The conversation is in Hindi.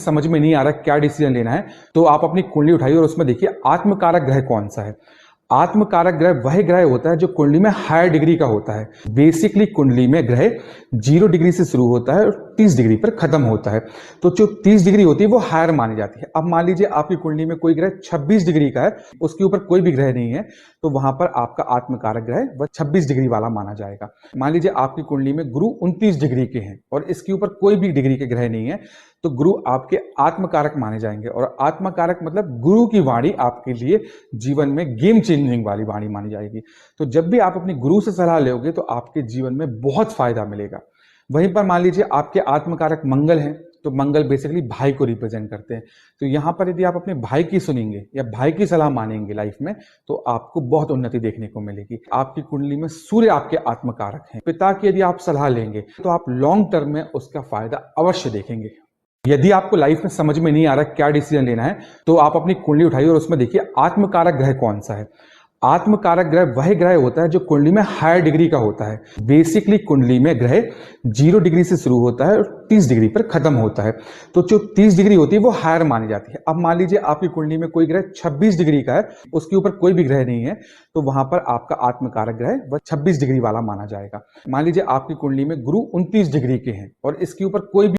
समझ में नहीं आ रहा क्या डिसीजन लेना है, तो आप अपनी कुंडली उठाइए और उसमें देखिए आत्मकारक ग्रह कौन सा है। आत्मकारक ग्रह वह ग्रह होता है जो कुंडली में हायर डिग्री का होता है। बेसिकली कुंडली में ग्रह 0 डिग्री से शुरू होता है और 30 डिग्री पर खत्म होता है। तो जो 30 डिग्री होती है वो हायर मानी जाती है। अब मान लीजिए आपकी कुंडली में कोई ग्रह 26 डिग्री का है, उसके ऊपर कोई भी ग्रह नहीं है, तो वहां पर आपका आत्मकारक ग्रह वह 26 डिग्री वाला माना जाएगा। मान लीजिए आपकी कुंडली में गुरु 29 डिग्री के हैं और इसके ऊपर कोई भी डिग्री के ग्रह नहीं है, तो गुरु आपके आत्मकारक माने जाएंगे। और आत्मकारक मतलब गुरु की वाणी आपके लिए जीवन में गेम चेंजिंग वाली वाणी मानी जाएगी। तो जब भी आप अपने गुरु से सलाह लोगे तो आपके जीवन में बहुत फायदा मिलेगा। वहीं पर मान लीजिए आपके आत्मकारक मंगल हैं, तो मंगल बेसिकली भाई को रिप्रेजेंट करते हैं। तो यहां पर यदि आप अपने भाई की सुनेंगे या भाई की सलाह मानेंगे लाइफ में, तो आपको बहुत उन्नति देखने को मिलेगी। आपकी कुंडली में सूर्य आपके आत्मकारक हैं। पिता की यदि आप सलाह लेंगे तो आप लॉन्ग टर्म में उसका फायदा अवश्य देखेंगे। यदि आपको लाइफ में समझ में नहीं आ रहा क्या डिसीजन लेना है, तो आप अपनी कुंडली उठाइए और उसमें देखिए आत्मकारक ग्रह कौन सा है। आत्मकारक ग्रह वह ग्रह होता है जो कुंडली में हायर डिग्री का होता है। बेसिकली कुंडली में ग्रह 0 डिग्री से शुरू होता है और 30 डिग्री पर खत्म होता है। तो जो 30 डिग्री होती है वो हायर मानी जाती है। अब मान लीजिए आपकी कुंडली में कोई ग्रह 26 डिग्री का है, उसके ऊपर कोई भी ग्रह नहीं है, तो वहां पर आपका आत्मकारक ग्रह वह 26 डिग्री वाला माना जाएगा। मान लीजिए आपकी कुंडली में गुरु 29 डिग्री के हैं और इसके ऊपर कोई भी